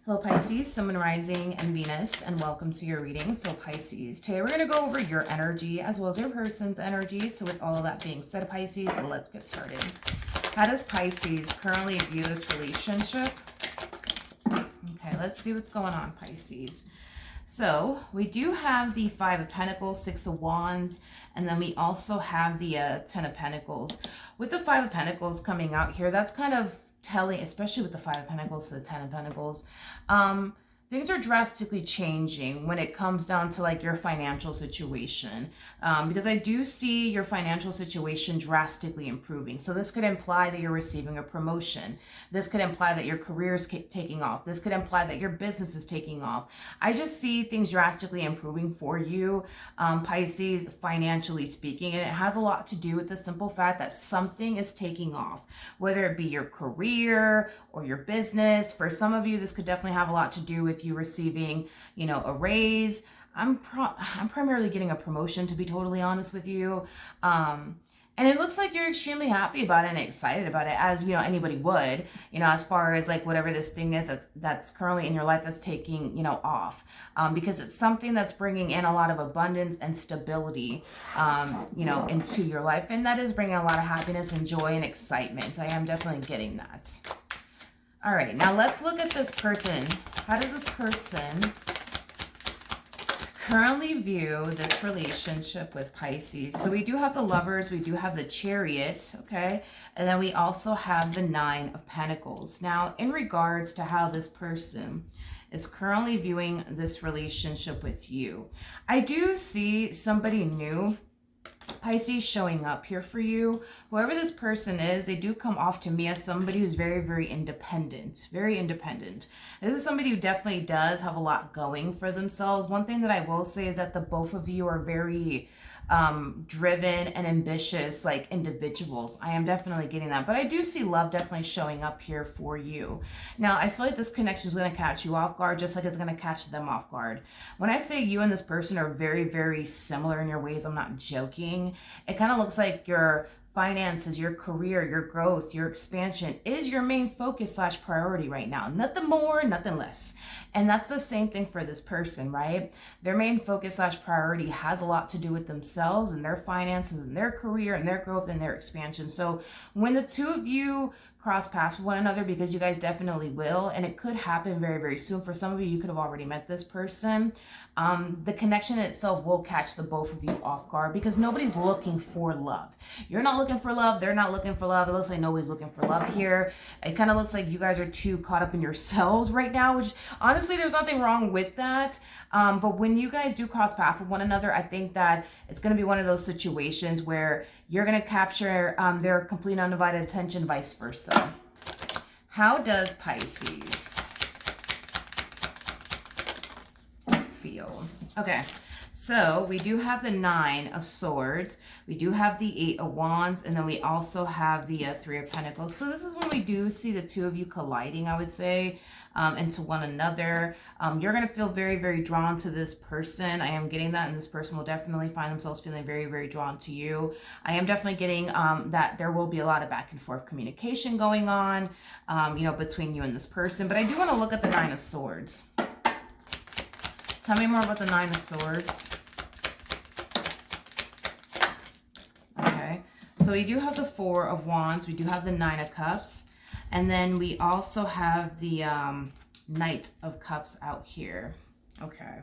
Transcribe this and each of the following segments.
Hello Pisces, Sun, Moon, Rising, and Venus, and welcome to your reading. So Pisces, today we're going to go over your energy as well as your person's energy. So with all of that being said, Pisces, let's get started. How does Pisces currently view this relationship? Okay, let's see what's going on, Pisces. So we do have the Five of Pentacles, Six of Wands, and then we also have the Ten of Pentacles. With the Five of Pentacles coming out here, that's kind of telling, especially with the Five of Pentacles to the Ten of Pentacles, things are drastically changing when it comes down to like your financial situation, because I do see your financial situation drastically improving. So this could imply that you're receiving a promotion. This could imply that your career is taking off. This could imply that your business is taking off. I just see things drastically improving for you, Pisces, financially speaking, and it has a lot to do with the simple fact that something is taking off, whether it be your career or your business. For some of you, this could definitely have a lot to do with you receiving, you know, a raise. I'm primarily getting a promotion, to be totally honest with you. And it looks like you're extremely happy about it and excited about it, as, you know, anybody would, you know, as far as like whatever this thing is that's currently in your life that's taking, you know, off, because it's something that's bringing in a lot of abundance and stability, you know, into your life. And that is bringing a lot of happiness and joy and excitement. I am definitely getting that. All right, now let's look at this person. How does this person currently view this relationship with Pisces? So we do have the Lovers, we do have the Chariot, okay? And then we also have the Nine of Pentacles. Now, in regards to how this person is currently viewing this relationship with you, I do see somebody new, Pisces, showing up here for you. Whoever this person is, they do come off to me as somebody who's very, very independent. Very independent. This is somebody who definitely does have a lot going for themselves. One thing that I will say is that the both of you are very driven and ambitious, like individuals. I am definitely getting that. But I do see love definitely showing up here for you. Now, I feel like this connection is going to catch you off guard, just like it's going to catch them off guard. When I say you and this person are very, very similar in your ways, I'm not joking. It kind of looks like your finances, your career, your growth, your expansion is your main focus / priority right now. Nothing more, nothing less. And that's the same thing for this person, right? Their main focus / priority has a lot to do with themselves and their finances and their career and their growth and their expansion. So when the two of you cross paths with one another, because you guys definitely will, and it could happen very, very soon. For some of you, you could have already met this person. The connection itself will catch the both of you off guard, because nobody's looking for love. You're not looking for love. They're not looking for love. It looks like nobody's looking for love here. It kind of looks like you guys are too caught up in yourselves right now, which honestly, there's nothing wrong with that. But when you guys do cross paths with one another, I think that it's going to be one of those situations where you're going to capture their complete undivided attention, vice versa. How does Pisces feel? Okay, so we do have the Nine of Swords, we do have the Eight of Wands, and then we also have the Three of Pentacles. So this is when we do see the two of you colliding, I would say, into one another. You're going to feel very, very drawn to this person. I am getting that, and this person will definitely find themselves feeling very, very drawn to you. I am definitely getting that there will be a lot of back and forth communication going on, you know, between you and this person. But I do want to look at the Nine of Swords. Tell me more about the Nine of Swords. Okay, so we do have the Four of Wands, we do have the Nine of Cups, and then we also have the Knight of Cups out here. Okay.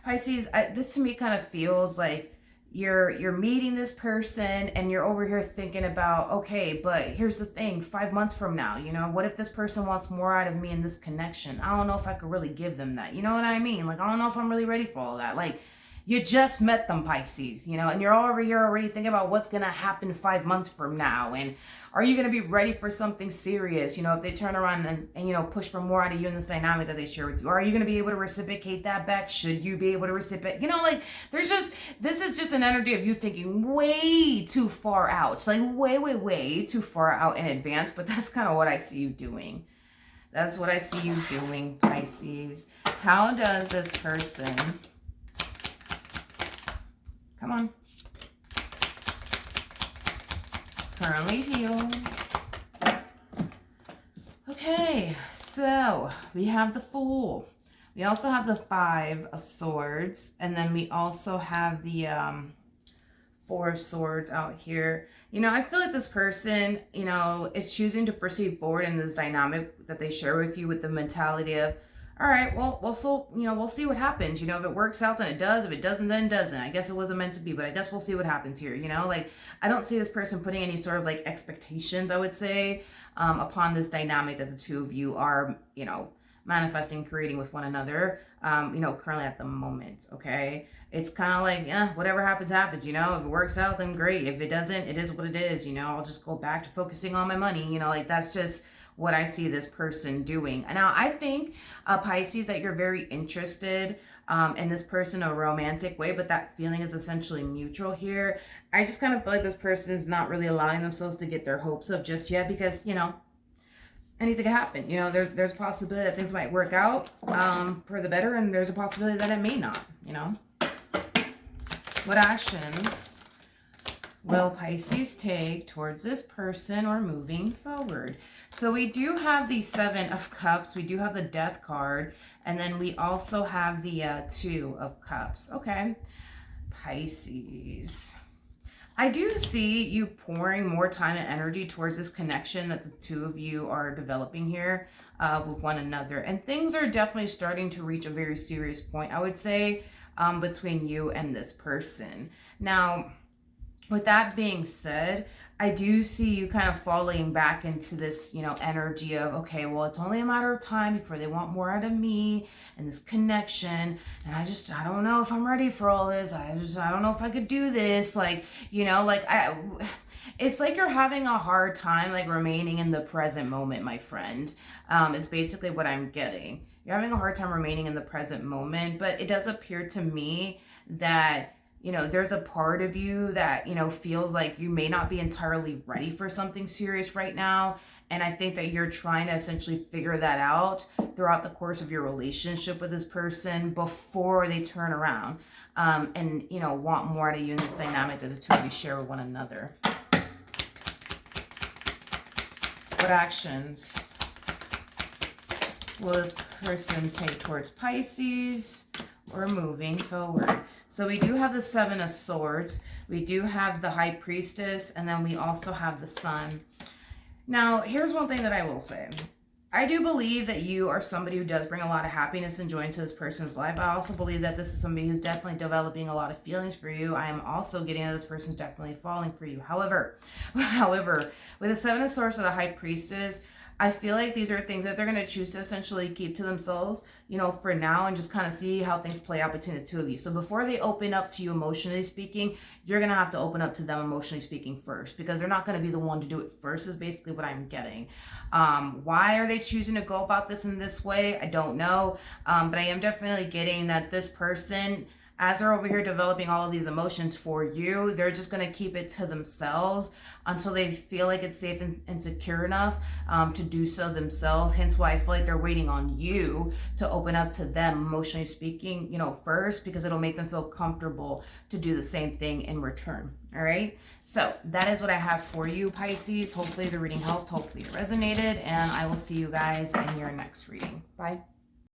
Pisces, this to me kind of feels like you're meeting this person and you're over here thinking about, okay, but here's the thing, 5 months from now, you know, what if this person wants more out of me in this connection? I don't know if I could really give them that. You know what I mean? Like, I don't know if I'm really ready for all that. Like, you just met them, Pisces, you know, and you're already thinking about what's going to happen 5 months from now. And are you going to be ready for something serious? You know, if they turn around and, you know, push for more out of you in this dynamic that they share with you, are you going to be able to reciprocate that back? Should you be able to reciprocate? You know, like, this is just an energy of you thinking way too far out, like way, way, way too far out in advance. But that's kind of what I see you doing. That's what I see you doing, Pisces. How does this person... Come on. Currently feel. Okay, So we have the Fool. We also have the Five of Swords. And then we also have the Four of Swords out here. You know, I feel like this person, you know, is choosing to proceed forward in this dynamic that they share with you with the mentality of, all right, well, we'll still, you know, we'll see what happens. You know, if it works out, then it does. If it doesn't, then it doesn't. I guess it wasn't meant to be, but I guess we'll see what happens here. You know, like, I don't see this person putting any sort of like expectations, I would say, upon this dynamic that the two of you are, you know, manifesting, creating with one another, you know, currently at the moment, okay? It's kind of like, yeah, whatever happens, happens, you know? If it works out, then great. If it doesn't, it is what it is, you know? I'll just go back to focusing on my money, you know? Like, that's just what I see this person doing. Now, I think, Pisces, that you're very interested in this person in a romantic way, but that feeling is essentially neutral here. I just kind of feel like this person is not really allowing themselves to get their hopes up just yet because, you know, anything can happen. You know, there's a possibility that things might work out for the better, and there's a possibility that it may not, you know. What actions will Pisces take towards this person or moving forward? So we do have the Seven of Cups. We do have the Death card. And then we also have the Two of Cups. Okay. Pisces. I do see you pouring more time and energy towards this connection that the two of you are developing here with one another. And things are definitely starting to reach a very serious point, I would say, between you and this person. Now, with that being said, I do see you kind of falling back into this, you know, energy of, okay, well, it's only a matter of time before they want more out of me and this connection. And I don't know if I'm ready for all this. I don't know if I could do this. Like, you know, like it's like you're having a hard time, like remaining in the present moment, my friend, is basically what I'm getting. You're having a hard time remaining in the present moment, but it does appear to me that, you know, there's a part of you that, you know, feels like you may not be entirely ready for something serious right now. And I think that you're trying to essentially figure that out throughout the course of your relationship with this person before they turn around and, you know, want more out of you in this dynamic that the two of you share with one another. What actions will this person take towards Pisces or moving forward? So we do have the Seven of Swords, we do have the High Priestess, and then we also have the Sun. Now, here's one thing that I will say. I do believe that you are somebody who does bring a lot of happiness and joy into this person's life. I also believe that this is somebody who's definitely developing a lot of feelings for you. I am also getting that this person's definitely falling for you. However, with the Seven of Swords or the High Priestess, I feel like these are things that they're going to choose to essentially keep to themselves, you know, for now, and just kind of see how things play out between the two of you. So before they open up to you emotionally speaking, you're going to have to open up to them emotionally speaking first, because they're not going to be the one to do it first is basically what I'm getting. Why are they choosing to go about this in this way? I don't know. But I am definitely getting that this person, as they're over here developing all of these emotions for you, they're just going to keep it to themselves until they feel like it's safe and secure enough to do so themselves. Hence why I feel like they're waiting on you to open up to them, emotionally speaking, you know, first, because it'll make them feel comfortable to do the same thing in return. All right. So that is what I have for you, Pisces. Hopefully the reading helped. Hopefully it resonated. And I will see you guys in your next reading. Bye.